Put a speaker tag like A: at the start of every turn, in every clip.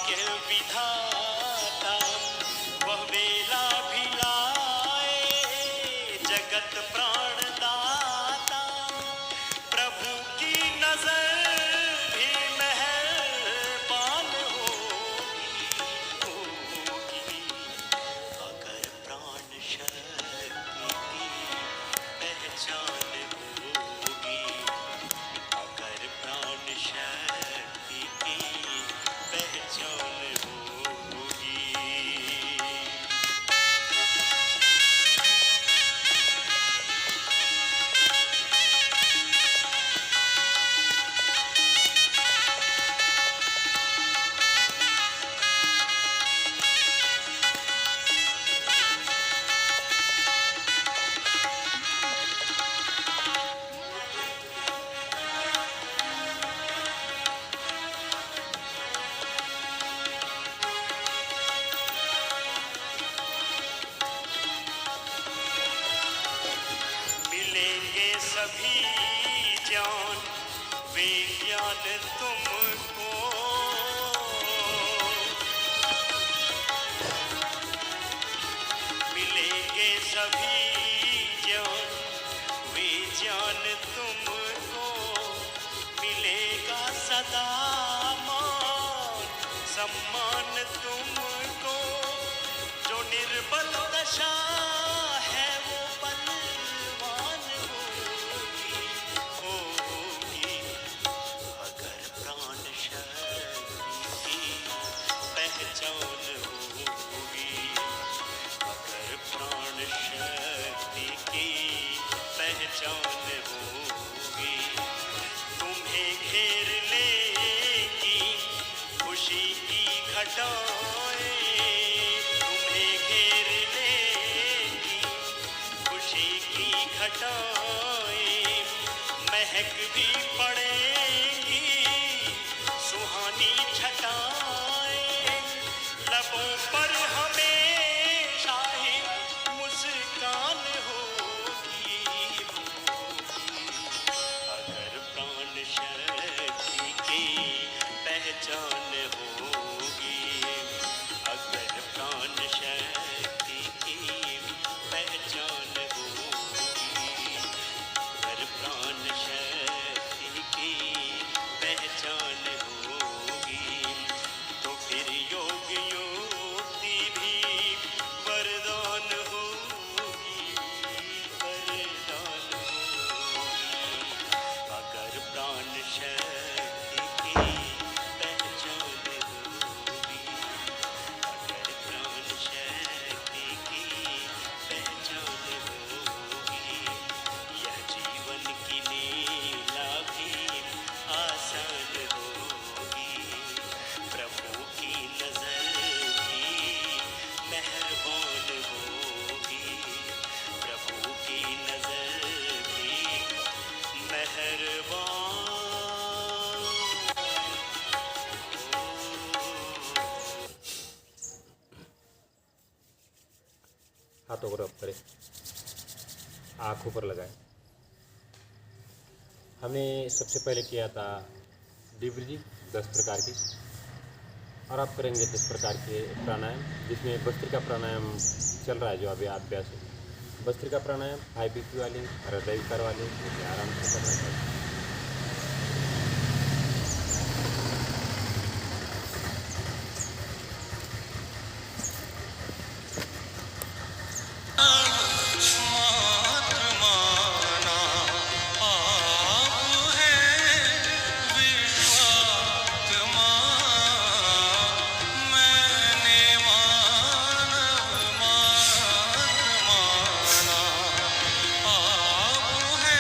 A: भाग्य विधाता वह वेला भी लाए, जगत प्राणदाता प्रभु की नजर भी मेहरबान होगी। अगर प्राण शक्ति की पहचान होगी, अगर प्राण शक्ति की पहचान होगी। मिलेंगे सभी ज्ञान विज्ञान तुमको, मिलेंगे सभी ज्ञान विज्ञान तुमको, मिलेगा सदा मान सम्मान तुमको। जो निर्बल दशा है वो बलवान होगी। अगर प्राण शक्ति की पहचान होगी, अगर प्राण शक्ति की पहचान होगी। तुम्हें घेर लेगी खुशी की घटाएं, तुम्हें घेर लेगी खुशी की घटाएं। महक भी पड़ेगी सुहानी छटाएं, लबों पर हमेशा ही मुस्कान होगी। अगर प्राण शक्ति की पहचान होगी, अगर प्राण शक्ति की पहचान होगी, अगर प्राण शक्ति की पहचान होगी, तो फिर योग युक्ति भी वरदान होगी, वरदान होगी। अगर प्राण शक्ति की पहचान होगी, अगर प्राण शक्ति की पहचान होगी, यह जीवन की लीला भी आसान होगी। प्रभु की नजर भी मेहरबान होगी, प्रभु की नजर भी मेहरबान
B: हाथों को रब करें, आँखों पर लगाएं। हमने सबसे पहले किया था डीप ब्रीदिंग 10 प्रकार की, और आप करेंगे 10 प्रकार के प्राणायाम, जिसमें भस्त्रिका प्राणायाम चल रहा है जो अभी अभ्यास है। भस्त्रिका प्राणायाम हाई बीपी वाले, हृदय विकार वाले इसे आराम से करना चाहिए।
A: माना आप है विश्वात्मा, मैंने मानव माना आप है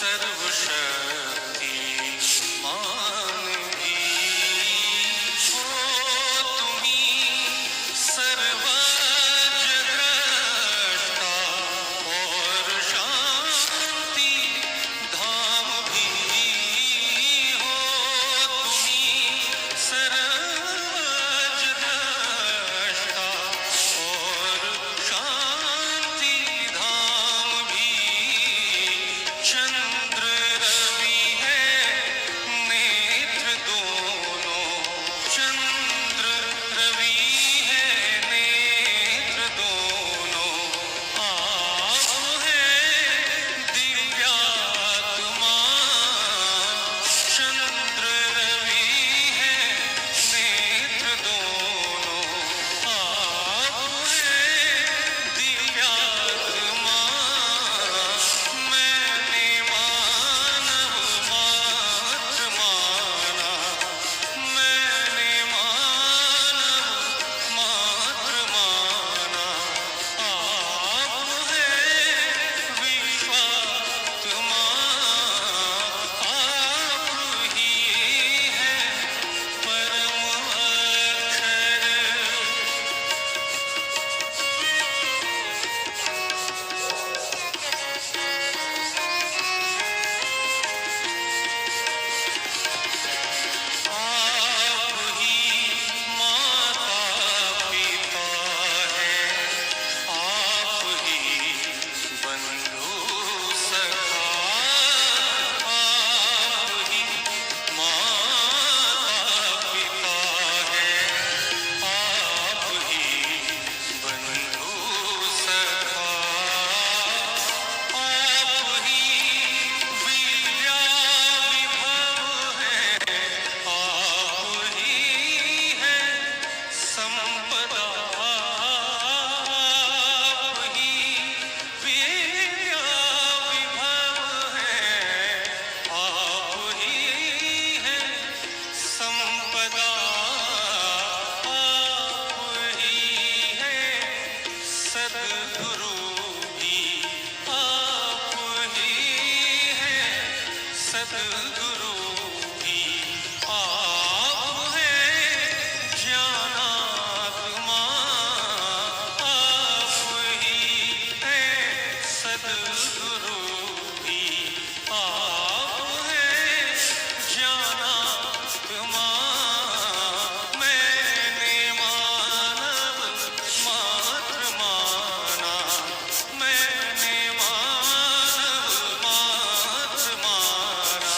A: सर्वशक्तिमान भी हो, तुम्ही सर्वजद्रष्टा और शांति धाम भी हो, तुम्ही सर्वजद्रष्टा और शांति धाम भी। चंद्र रवि है नेत्र दोनों, चंद्र रवि है नेत्र दोनों, आप है दिव्यात्मा। चंद्र रवि है नेत्र दोनों, आप है दिव्यात्मा। मैंने मानव मात्र माना, मैंने मानव मात्र माना, आप है विश्वात्मा, आप ही है परम अक्षर। आप ही माता पिता है, आप ही बंधु सखा, आप ही माता पिता है, आप ही बंधु सखा, आप ही विद्या विभव है, आप ही है संपदा, आप ही विद्या विभव है, आप ही है संपदा, आप ही है सद्गुरु भी, आप ही है सद्गुरु भी, आप है ज्ञानात्मा, आप ही है सद्गुरु भी, आप है ज्ञानात्मा। मैंने मानव मात्र माना, मैंने मानव मात्र माना,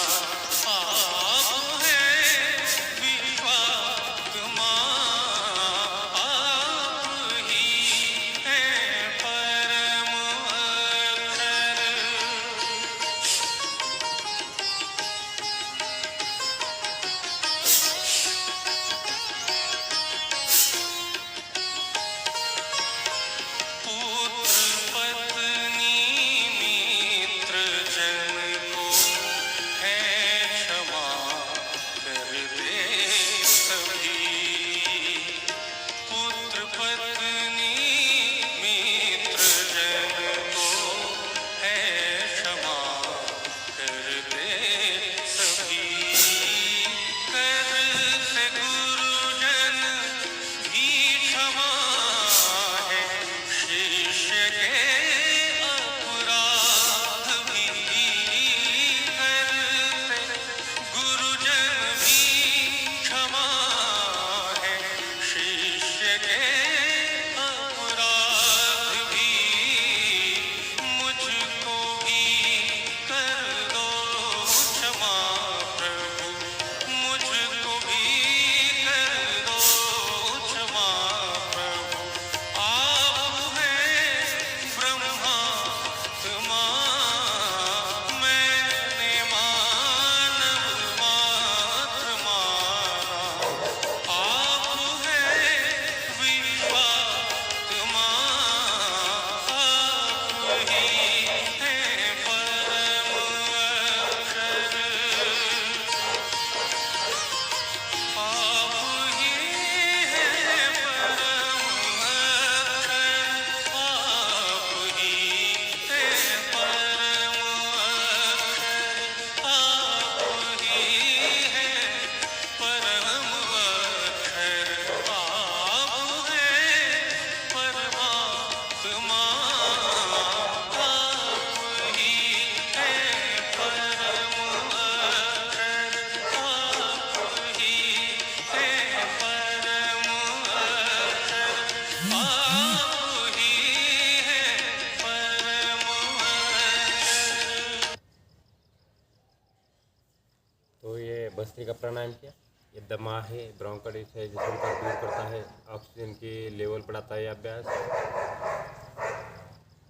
B: भस्त्रिका प्राणायाम किया। ये दमा है, ब्रोंकाइटिस है जिसे उनका दूर करता है, ऑक्सीजन की लेवल बढ़ाता है ये अभ्यास,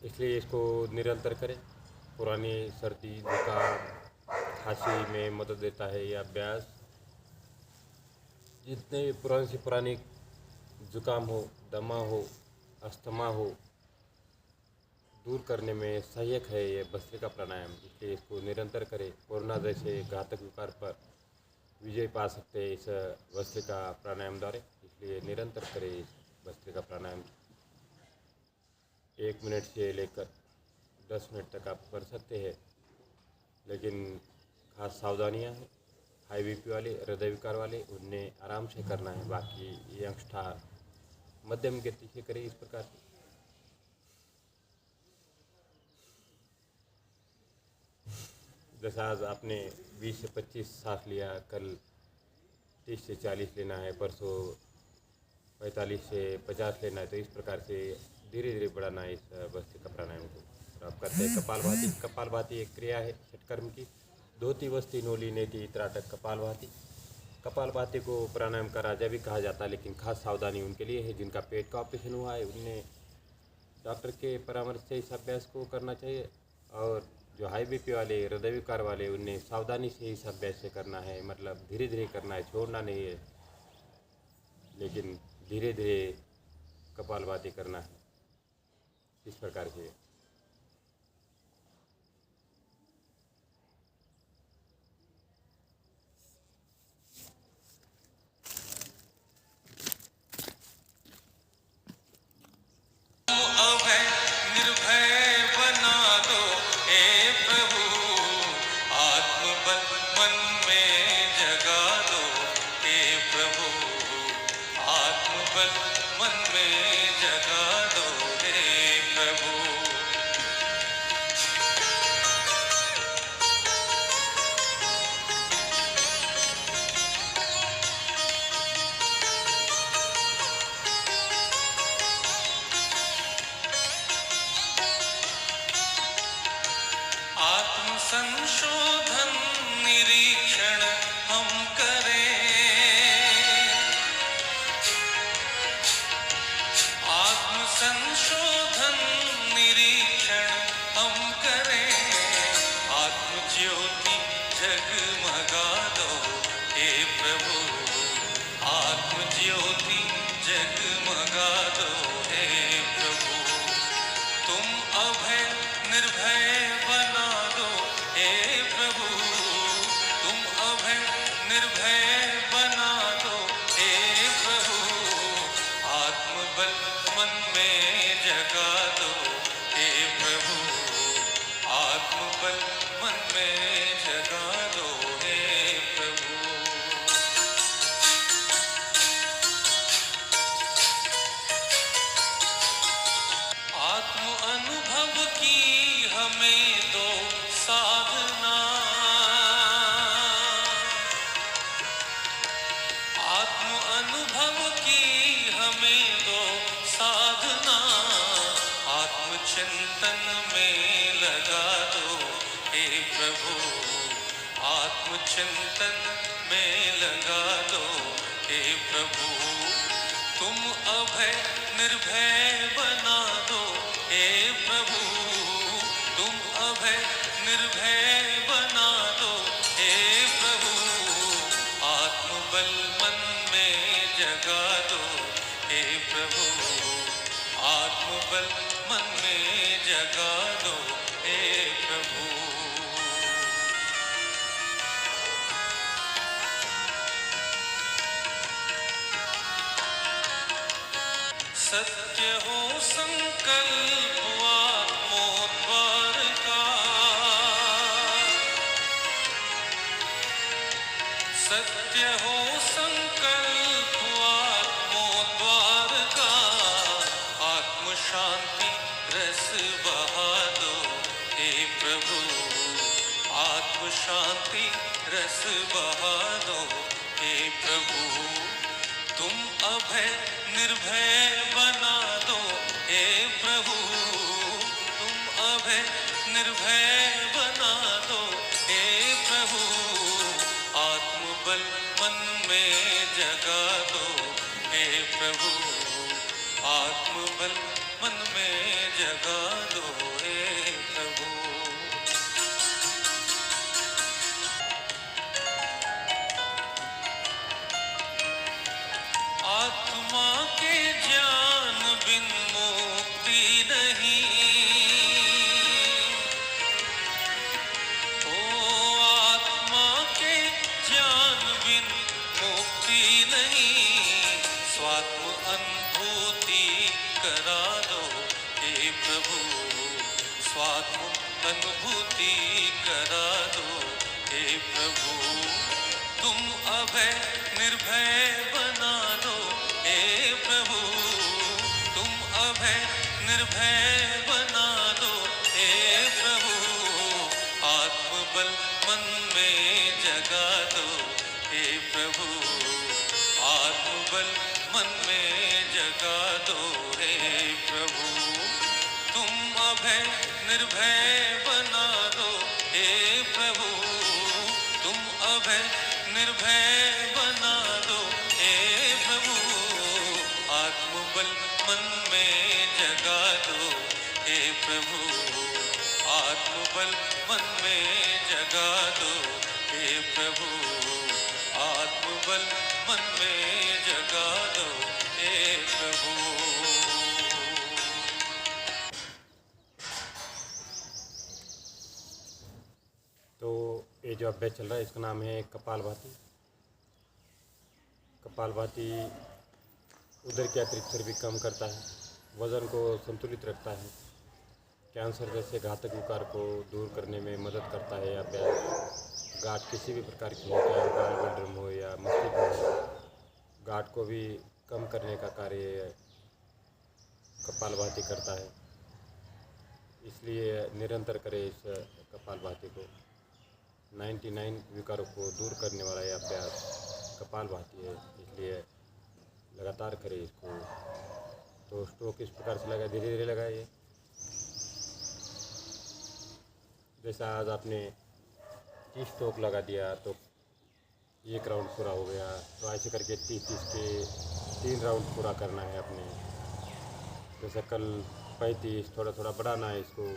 B: इसलिए इसको निरंतर करें। पुरानी सर्दी जुकाम खांसी में मदद देता है ये अभ्यास। जितने पुरानी से पुरानी जुकाम हो, दमा हो, अस्थमा हो, दूर करने में सहायक है ये भस्त्रिका प्राणायाम, इसलिए इसको निरंतर करें। कोरोना जैसे घातक विकार पर विजय पा सकते हैं इस भस्त्रिका प्राणायाम द्वारा, इसलिए निरंतर करें इस भस्त्रिका प्राणायाम। 1 मिनट से लेकर 10 मिनट तक आप कर सकते हैं, लेकिन खास सावधानियां हैं। हाई बीपी वाले, हृदय विकार वाले, उन्हें आराम से करना है। बाकी यंगस्टर मध्यम गति से करें इस प्रकार से। जैसा आज आपने 20 से 25 सांस लिया, कल 30 से 40 लेना है, परसों 45 से 50 लेना है, तो इस प्रकार से धीरे धीरे बढ़ाना है इस भस्त्रिका प्राणायाम को। और आप करते हैं कपालभाति। कपालभाति एक क्रिया है षटकर्म की। धोती वस्ती नोली नेति त्राटक कपालभाति। कपालभाति को प्राणायाम का राजा भी कहा जाता है, लेकिन खास सावधानी उनके लिए है जिनका पेट का ऑपरेशन हुआ है, उन्हें डॉक्टर के परामर्श से इस अभ्यास को करना चाहिए। और जो हाई बीपी वाले, हृदय विकार वाले, उन्हें सावधानी से इस अभ्यास से करना है, मतलब धीरे धीरे करना है, छोड़ना नहीं है, लेकिन धीरे धीरे कपालभाति करना है इस प्रकार से।
A: अभय निर्भय बना दो हे प्रभु, आत्मबल मन में जगा दो हे प्रभु, आत्मबल मन में जगा दो हे प्रभु। आत्म संशोधन निरीक्षण हम करें, आत्म संशोधन निरीक्षण हम करें, आत्म ज्योति जगमगा दो हे प्रभु, आत्म ज्योति जगमगा दो हे प्रभु। तुम अभय निर्भय बना दो हे प्रभु, तुम अभय निर्भय बना दो हे प्रभु, आत्मबल मन में जगा दो हे प्रभु, आत्मबल मन में जगा दो हे प्रभु। आत्म अनुभव की हमें दो साधना, आत्म अनुभव की हमें दो साधना, आत्मचिंतन में लगा दो हे प्रभु, आत्मचिंतन में लगा दो हे प्रभु। तुम अभय निर्भय बना दो हे प्रभु, तुम अभय निर्भय बना दो हे प्रभु, आत्मबल मन में जगा दो हे प्रभु, आत्मबल मन में जगा दो हे प्रभु। सत्य हो संकल्प आत्मोद्धार का, सत्य हो संकल्प आत्मोद्धार का, आत्म शांति रस बहा दो हे प्रभु, आत्म शांति रस बहा दो हे प्रभु। तुम अभय निर्भय बना दो हे प्रभु, तुम अभय निर्भय बना दो हे प्रभु, आत्म मुक्ति करा दो हे प्रभु। तुम अभय निर्भय बना दो हे प्रभु। तुम अभय निर्भय बना दो हे प्रभु। आत्मबल मन में जगा दो हे प्रभु। आत्मबल मन में जगा दो हे प्रभु। तुम अभय निर्भय बना दो हे प्रभु। तुम अभय निर्भय बना दो हे प्रभु। आत्मबल मन में जगा दो हे प्रभु। आत्मबल मन में जगा दो हे प्रभु। आत्मबल मन में जगा दो हे प्रभु।
B: तो ये जो अभ्यास चल रहा है इसका नाम है कपालभाति। कपालभाति उदर की अतिरिक्त चर्बी कम करता है, वज़न को संतुलित रखता है, कैंसर जैसे घातक विकार को दूर करने में मदद करता है। अभ्यास गांठ किसी भी प्रकार की हो, चाहे गाल बलड्रम हो या मस्तिष्क हो, गांठ को भी कम करने का कार्य कपालभाति करता है। इसलिए निरंतर करें इस कपालभाति को। 99 विकारों को दूर करने वाला यह अभ्यास कपालभाति है, इसलिए लगातार करें इसको। तो स्ट्रोक इस प्रकार से लगाए, धीरे धीरे लगाइए। जैसा आज आपने 30 स्ट्रोक लगा दिया तो 1 राउंड पूरा हो गया, तो ऐसे करके 30-30 के 3 राउंड पूरा करना है अपने। जैसे कल 35, थोड़ा थोड़ा बढ़ाना है इसको।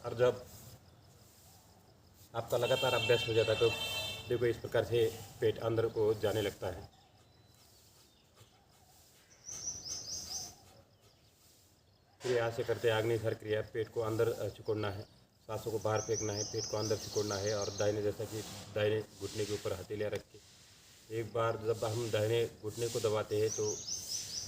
B: और जब आपका लगातार अभ्यास हो जाता है तो देखो इस प्रकार से पेट अंदर को जाने लगता है। फिर यहाँ से करते हैं आग्नेय क्रिया। पेट को अंदर सिकोड़ना है, सांसों को बाहर फेंकना है, पेट को अंदर सिकोड़ना है और दाहिने जैसा कि दाहिने घुटने के ऊपर हथेलियाँ रख के एक बार जब हम दाहिने घुटने को दबाते हैं तो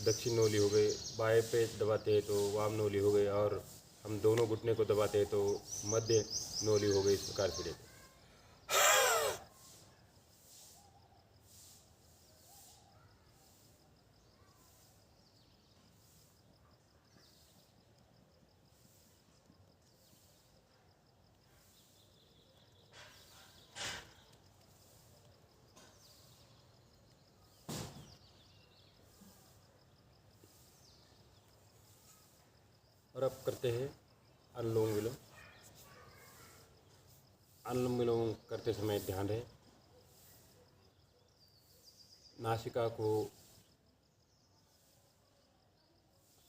B: दक्षिण नोली हो गई, बाएं पे दबाते हैं तो वाम नोली हो गई और हम दोनों घुटने को दबाते हैं तो मध्य नोली हो गई। इस प्रकार से देखो। और अब करते हैं अनुलोम विलोम। अनुलोम विलोम करते समय ध्यान रहे नासिका को,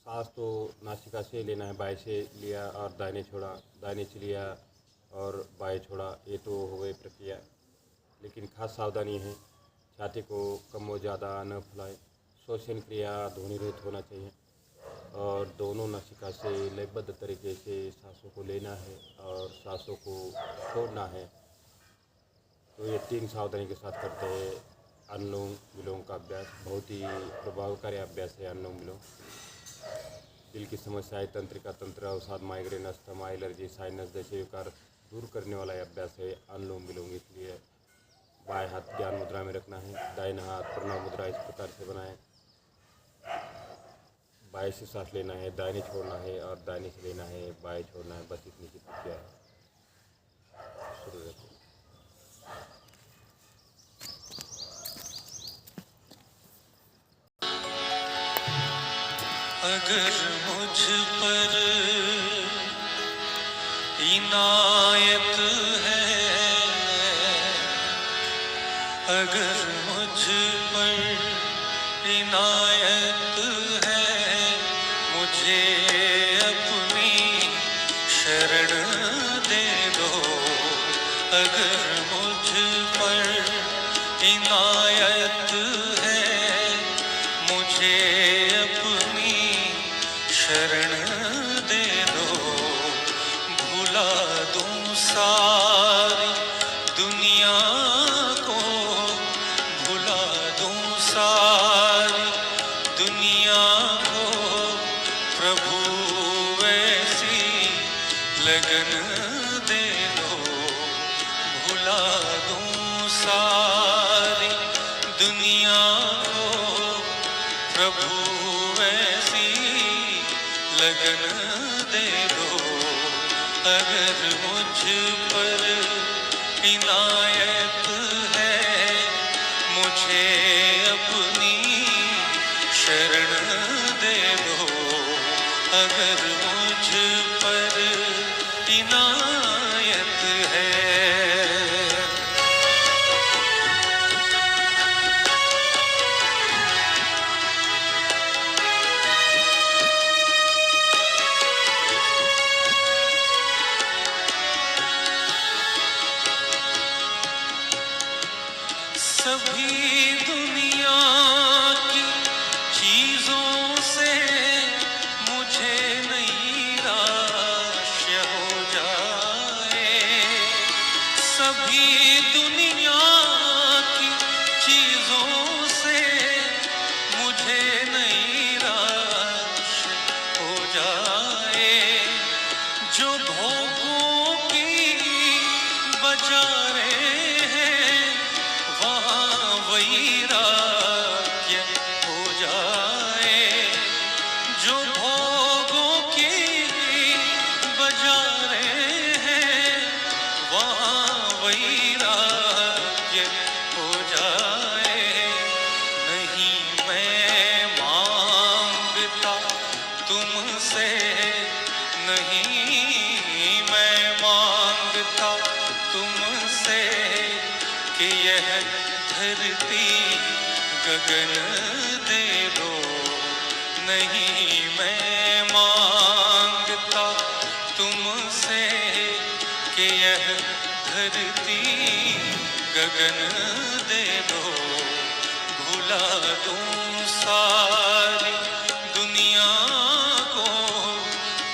B: सांस तो नासिका से लेना है, बाएं से लिया और दाहिने छोड़ा, दाहिने से लिया और बाएं छोड़ा। ये तो हो गई प्रक्रिया, लेकिन खास सावधानी है छाती को कम व ज़्यादा न फुलाएं। श्वसन क्रिया ध्वनि रहित होना चाहिए और दोनों नासिका से लयबद्ध तरीके से सांसों को लेना है और सांसों को छोड़ना है। तो ये 3 सावधानी के साथ करते हैं अनुलोम विलोम का अभ्यास। बहुत ही प्रभावकारी अभ्यास है अनुलोम विलोम। दिल की समस्याएं, तंत्रिका तंत्र, अवसाद, माइग्रेन, अस्थमा, एलर्जी, साइनस जैसे विकार दूर करने वाला यह अभ्यास है अनुलोम विलोम। इसलिए बाएं हाथ ध्यान मुद्रा में रखना है, दाहिना हाथ प्रणव मुद्रा इस प्रकार से बनाएं। बाएं से सांस लेना है, दाहिने छोड़ना है और दाहिने से लेना है, बाएं छोड़ना है। बस इतनी सी प्रक्रिया है। शुरू रखें।
A: अगर मुझ पर इनायत है, अगर मुझ पर इनायत है, मुझे अपनी शरण दे दो। अगर मुझ पर इनायत है, मुझे अपनी शरण दे दो। भुला दूं सारी दुनिया को, भुला दूं सारी दुनिया को, प्रभु लगन दे दो, भुला दूं सारी दुनिया को प्रभु ऐसी लगन दे दो। अगर मुझ पर इनायत है, मुझे अपनी शरण दे दो। अगर मुझ पर इनायत है। सभी दुनिया की चीजों से मुझे नैराश्य हो जाए। सभी दुनिया की चीजों से मुझे नैराश्य हो जाए। जो भोगों की बाजारें हैं, वहाँ वैराग्य हो जाए। जो भोगों की बाजारें हैं, वहाँ वैराग्य हो जाए। नहीं मैं मांगता तुमसे, नहीं मैं मांगता तुमसे कि यह धरती गगन दे दो। नहीं मैं मांगता तुमसे कि यह धरती गगन दे दो। भुला दूं सारी दुनिया को,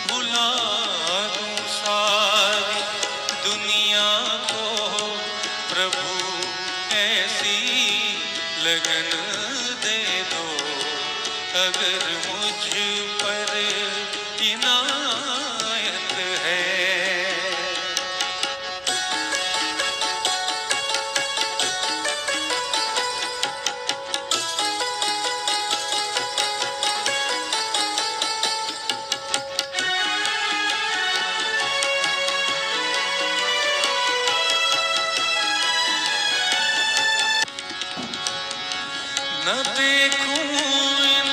A: भुला दूं सारी दुनिया को प्रभु ऐसी लगन दे दो। अगर मुझ पर इनायत है। न देखूं इन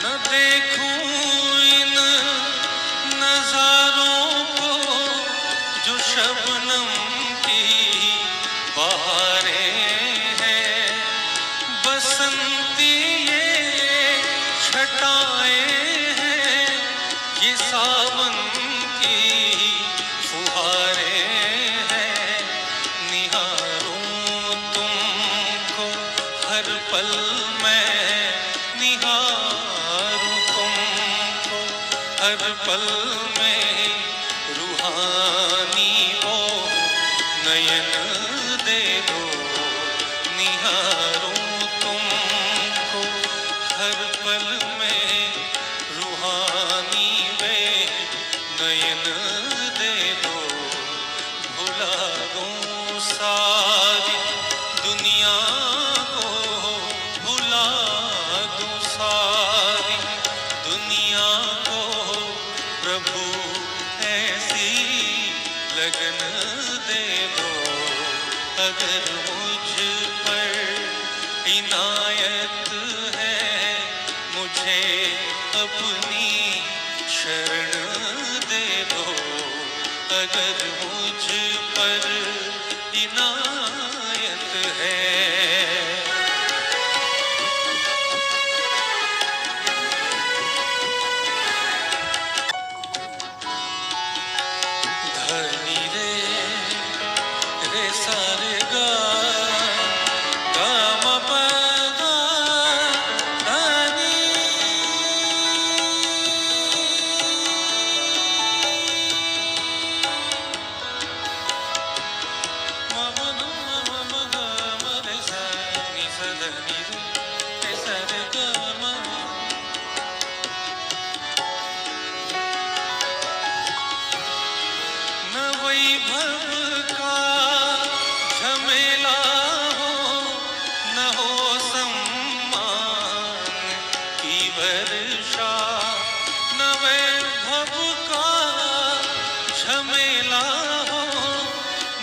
A: न देखूं इन नजारों को, जो शबनम की बहारें हैं। बसंती ये छटाएं हैं, ये सावन की फुहारें हैं। निहारूं तुमको हर पल मैं, निहारूं तुमको हर पल में। रूहानी वो नयन दे दो। निहारूं तुमको हर पल में, रूहानी वे नयन दे दो। भुला दूं सारी दुनिया को, भुला दूं सारी दुनिया को प्रभु ऐसी लगन दे दो। अगर मुझ पर इनायत है, मुझे अपनी शरण दे दो। अगर मुझ पर इनायत है। धनी रे सा रे गा, गा म प दा, धनी। म म वर्षा न वैभव का झमेला हो,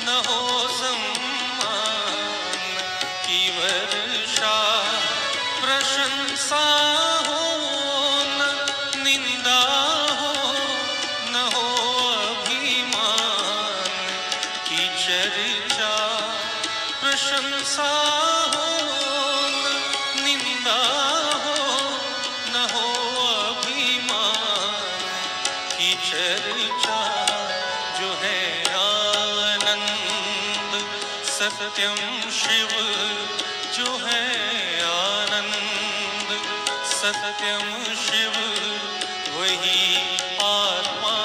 A: न हो सम्मान की वर्षा, प्रशंसा हो न निंदा हो, न हो अभिमान की चर्चा, प्रशंसा हो न निंदा हो, न हो अभिमान की चर्चा। जो है आनंद सत्यम शिव, जो है आनंद सत्यम शिव, वही आत्मा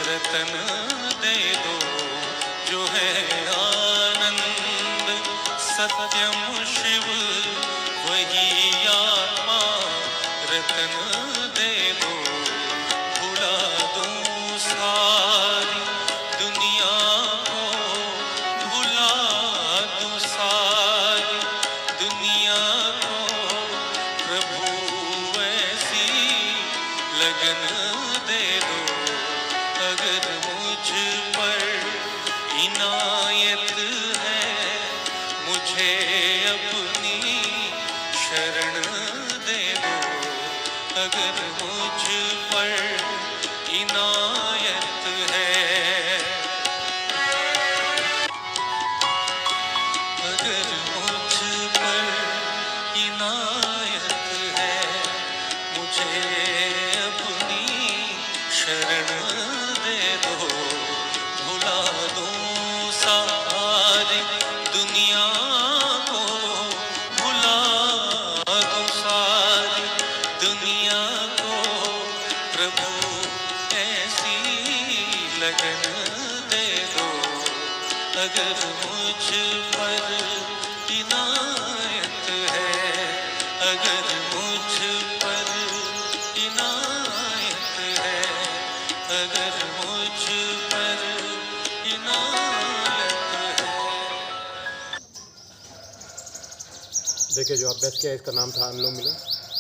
A: रतन दे दो। जो है आनंद सत्यम शिव, वही आत्मा रतन दे दो। भुला दूं सारी दुनिया को, भुला दूं सारी दुनिया को, प्रभु ऐसी लगन दे दो। अगर मुझ पर इनायत है, मुझे अपनी शरण दे दो। अगर मुझ पर इनायत है, अगर मुझ पर इनायत है, मुझे अपनी शरण दे दो। भुला दूं सारी दुनिया को, भुला दूं सारी दुनिया को, प्रभु ऐसी लगन दे दो। अगर मुझ पर इनायत है, अगर मुझ पर इनायत है, अगर मुझ पर इनायत है।
B: देखिए, जो अभ्यास किया इसका नाम था अनुलोम विलोम।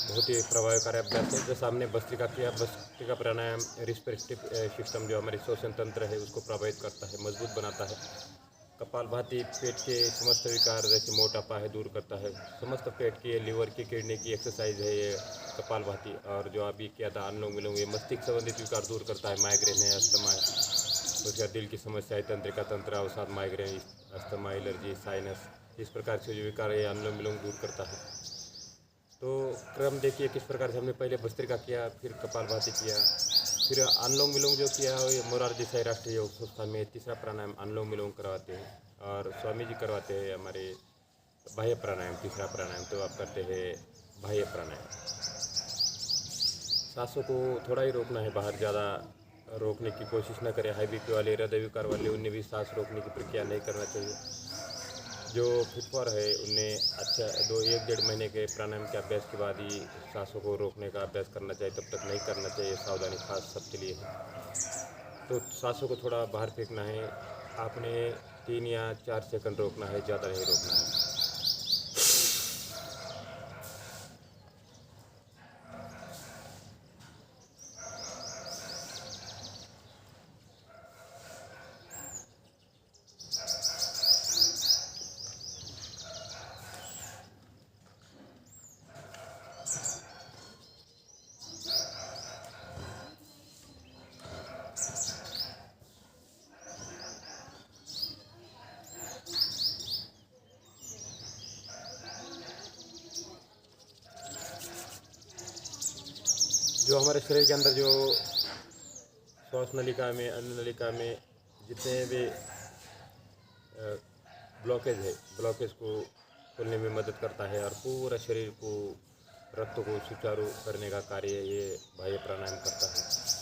B: बहुत ही प्रभावकारी अभ्यास है। जैसा हमने भस्त्रिका किया, भस्त्रिका प्राणायाम रिस्पिरेटिव सिस्टम जो हमारे श्वसन तंत्र है उसको प्रभावित करता है, मजबूत बनाता है। कपालभाति पेट के समस्त विकार जैसे मोटापा है दूर करता है। समस्त पेट की, लीवर की, किडनी की एक्सरसाइज है ये कपालभाति। और जो अभी किया था अनुलोम विलोम, ये मस्तिष्क संबंधित विकार दूर करता है। माइग्रेन है, अस्थमा है, उसके बाद दिल की समस्या है, तंत्रिका तंत्र अवसाद, माइग्रेन, अस्थमा, एलर्जी, साइनस, इस प्रकार से जो विकार है अनुलोम विलोम दूर करता है। तो क्रम देखिए किस प्रकार से हमने पहले भस्त्रिका किया, फिर कपालभाति किया, फिर अनुलोम विलोम जो किया ये मोरारजी देसाई राष्ट्रीय योग संस्थान में तीसरा प्राणायाम अनुलोम विलोम करवाते हैं। और स्वामी जी करवाते हैं हमारे बाह्य प्राणायाम, तीसरा प्राणायाम तो आप करते हैं बाह्य प्राणायाम। सांसों को थोड़ा ही रोकना है, बाहर ज़्यादा रोकने की कोशिश न करें। हाई बीपी वाले, हृदय विकार वाले, उन्हें भी सांस रोकने की प्रक्रिया नहीं करना चाहिए। जो फिटफॉर है उन्हें अच्छा 1-1.5 महीने के प्राणायाम के अभ्यास के बाद ही सांसों को रोकने का अभ्यास करना चाहिए, तब तक नहीं करना चाहिए। सावधानी खास सबके लिए है। तो सांसों को थोड़ा बाहर फेंकना है, आपने 3 या 4 सेकंड रोकना है, ज़्यादा नहीं रोकना है। जो हमारे शरीर के अंदर जो श्वास नलिका में, अन्न नलिका में जितने भी ब्लॉकेज है, ब्लॉकेज को खोलने में मदद करता है और पूरा शरीर को, रक्त को सुचारू करने का कार्य ये बाह्य प्राणायाम करता है।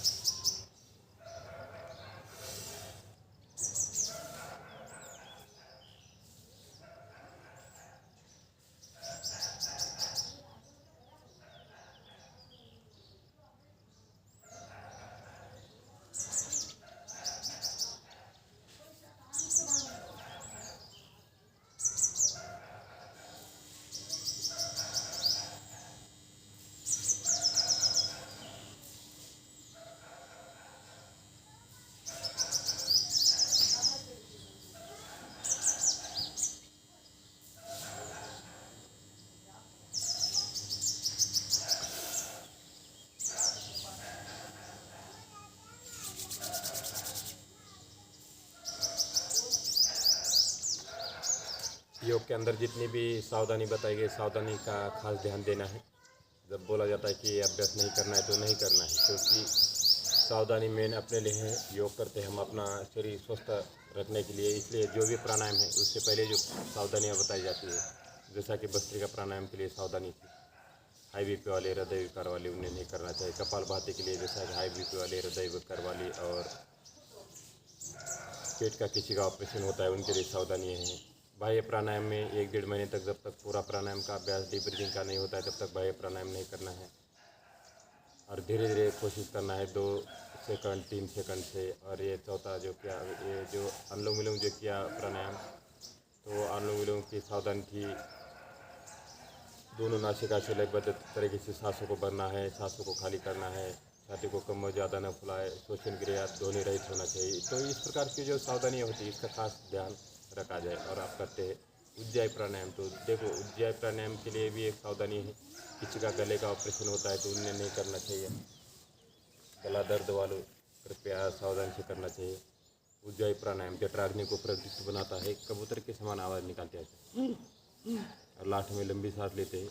B: योग के अंदर जितनी भी सावधानी बताई गई, सावधानी का खास ध्यान देना है। जब बोला जाता है कि ये अभ्यास नहीं करना है तो नहीं करना है, क्योंकि सावधानी मेन अपने लिए है। योग करते हैं हम अपना शरीर स्वस्थ रखने के लिए, इसलिए जो भी प्राणायाम है उससे पहले जो सावधानियाँ बताई जाती है, जैसा कि भस्त्रिका प्राणायाम के लिए सावधानी थी, हाई बीपी वाले, हृदय विकार वाले उन्हें नहीं करना चाहिए। कपालभाति के लिए जैसा कि हाई बीपी वाले, हृदय विकार वाले और पेट का किसी का ऑपरेशन होता है उनके लिए सावधानी है। बाह्य प्राणायाम में 1-1.5 महीने तक, जब तक पूरा प्राणायाम का अभ्यास डीप ब्रीदिंग का नहीं होता है तब तक बाह्य प्राणायाम नहीं करना है। और धीरे धीरे कोशिश करना है 2 सेकंड 3 सेकंड से। और ये चौथा जो किया, ये जो अनुलोम विलोम जो किया प्राणायाम, तो अनुलोम विलोम की सावधानी थी, दोनों नासिका से लयबद्ध तरीके से सांसों को भरना है, सांसों को खाली करना है, छाती को कम और ज़्यादा न फुलाए, श्वसन क्रिया ध्वनि रहित होना चाहिए। तो इस प्रकार की जो सावधानियाँ होती है इसका खास ध्यान रखा जाए। और आप करते हैं उज्जाई प्राणायाम, तो देखो उज्जाई प्राणायाम के लिए भी एक सावधानी है। किसी का गले का ऑपरेशन होता है तो उन्हें नहीं करना चाहिए। गला दर्द वालों कृपया सावधानी से करना चाहिए। उज्जाई प्राणायाम जठराग्नि को प्रदीप्त बनाता है, कबूतर के समान आवाज़ निकालते हैं। और लास्ट में लंबी सांस लेते हैं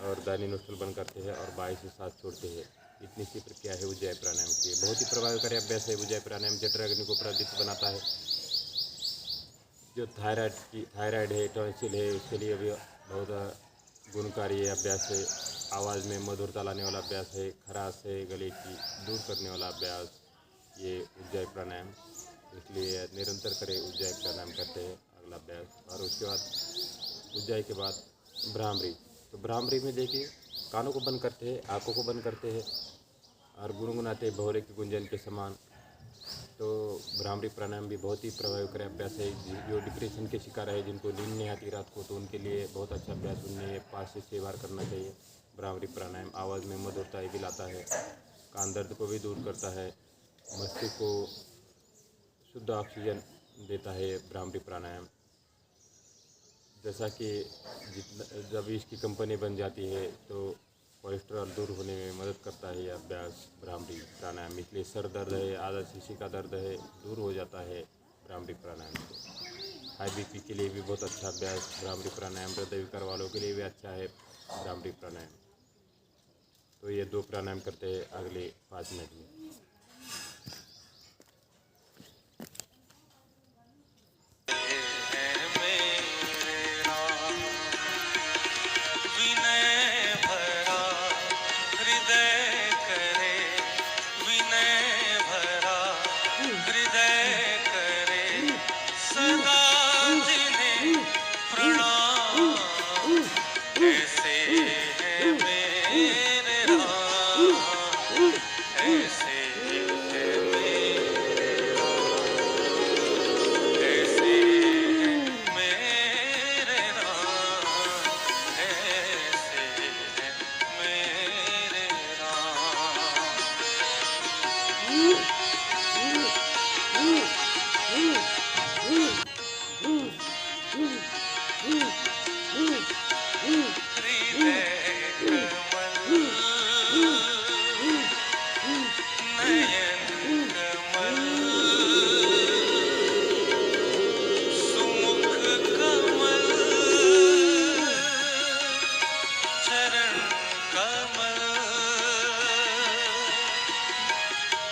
B: और दाहिनी नोस्ट्रल बंद करते हैं और बाएं से सांस छोड़ते हैं। इतनी सी प्रक्रिया है उज्जाई प्राणायाम की। बहुत ही प्रभावकारी अभ्यास है उज्जाई प्राणायाम। जठराग्नि को प्रदीप्त बनाता है। जो थायराइड है, टॉन्सिल है, उसके लिए भी बहुत गुणकारी ये अभ्यास है। आवाज़ में मधुरता लाने वाला अभ्यास है। खराश है गले की दूर करने वाला अभ्यास ये उज्जाई प्राणायाम। इसलिए निरंतर करें, उज्जाई प्राणायाम करते हैं अगला अभ्यास। और उसके बाद उज्जाई के बाद भ्रामरी। तो भ्रामरी में देखिए कानों को बंद करते हैं, आँखों को बंद करते हैं और गुनगुनाते हैं भौरे की गुंजन के समान। तो भ्रामरी प्राणायाम भी बहुत ही प्रभावकारी अभ्यास है। जो डिप्रेशन के शिकार है, जिनको नींद नहीं आती रात को, तो उनके लिए बहुत अच्छा अभ्यास, उन्हें 5 से 6 बार करना चाहिए भ्रामरी प्राणायाम। आवाज़ में मधुरता भी लाता है, कान दर्द को भी दूर करता है, मस्तिष्क को शुद्ध ऑक्सीजन देता है भ्रामरी प्राणायाम। जैसा कि जब इसकी कंपनी बन जाती है तो कोलेस्ट्रॉल दूर होने में मदद करता है यह अभ्यास भ्रामरी प्राणायाम। इसलिए सर दर्द है, आधा शीशी का दर्द है, दूर हो जाता है भ्रामरी प्राणायाम से। हाई बीपी के लिए भी बहुत अच्छा अभ्यास भ्रामरी प्राणायाम। हृदय विकार वालों के लिए भी अच्छा है भ्रामरी प्राणायाम। तो ये 2 प्राणायाम करते हैं अगले 5 मिनट में।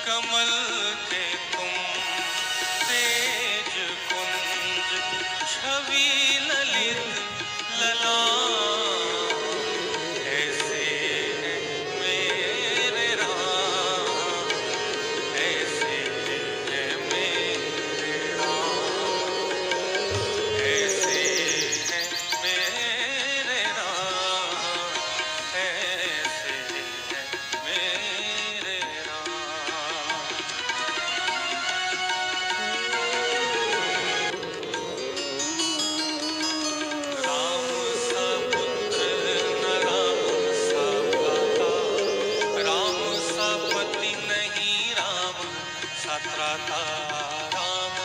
A: कमल के तुम तेज कुंज छवि ललित ललाट ऐसे है मेरे राम, ऐसे है मेरे राम, ऐसे है मेरे राम, ऐसे है मेरे राम। राम सा पुत्र न राम सा भ्राता, राम सा पति नहीं राम सा त्राता, राम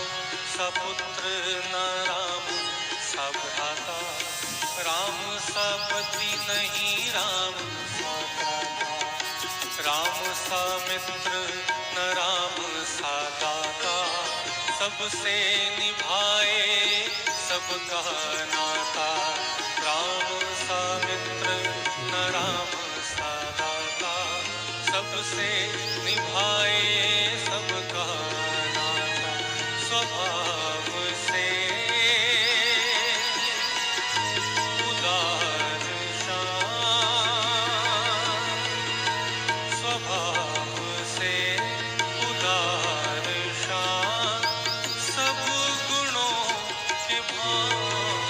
A: सा पुत्र न राम सा भ्राता, राम सा पति नहीं राम सा त्राता, राम सा मित्र न राम सा दाता, सबसे निभाए सबका नाता, राम सा मित्र न राम सा दाता, सबसे निभाए सबका नाता, स्वभाव से उदार शान, स्वभाव से उदार शान, सब गुणों के भान,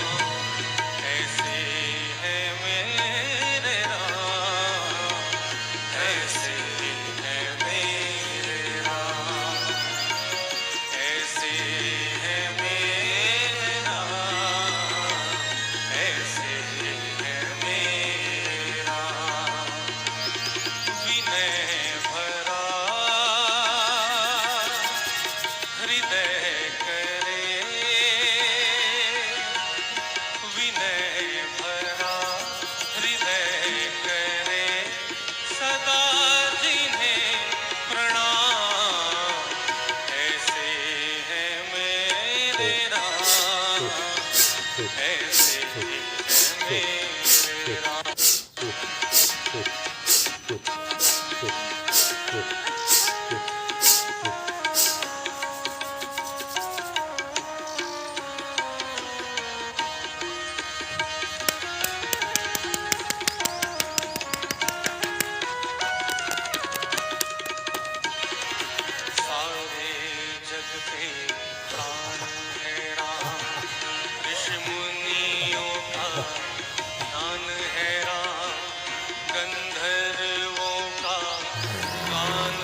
A: ऐसे है मेरे राम, ऐसे है मेरे राम, ऐसे है मेरे राम, ऐसे है मेरे राम। विनय भरा हृदय करे, विनय भरा हृदय करे, सदा जिन्हें प्रणाम, ऐसे है मेरे राम, ऐसे है मेरे राम। सारे जग पे प्राण है राम, ऋषि मुनियों का ध्यान है राम, गंधर्वों का गान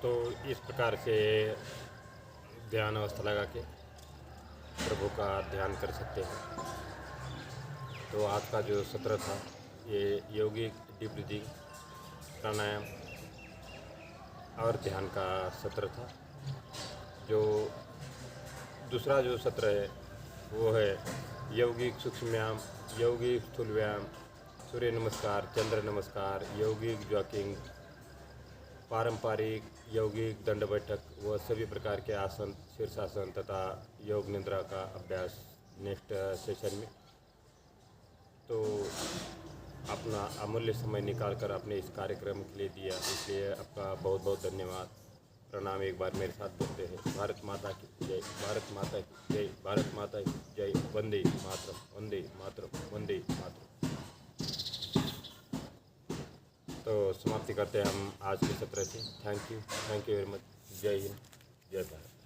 B: तो इस प्रकार से ध्यान अवस्था लगा के प्रभु का ध्यान कर सकते हैं। तो आज का जो सत्र था ये यौगिक डीप ब्रीदिंग, प्राणायाम और ध्यान का सत्र था। जो दूसरा जो सत्र है वो है यौगिक सूक्ष्म व्यायाम, यौगिक स्थूल व्यायाम, सूर्य नमस्कार, चंद्र नमस्कार, यौगिक जॉकिंग, पारंपरिक यौगिक दंड बैठक व सभी प्रकार के आसन, शीर्षासन तथा योग निद्रा का अभ्यास नेक्स्ट सेशन में। तो अपना अमूल्य समय निकाल कर अपने इस कार्यक्रम के लिए दिया, इसलिए आपका बहुत बहुत धन्यवाद। प्रणाम। एक बार मेरे साथ बोलते हैं, भारत माता की जय, भारत माता की जय, भारत माता की जय, वंदे मातरम, वंदे मातरम, वंदे मातरम। तो समाप्ति करते हैं हम आज के सत्र से। Thank you very much. जय हिंद, जय भारत।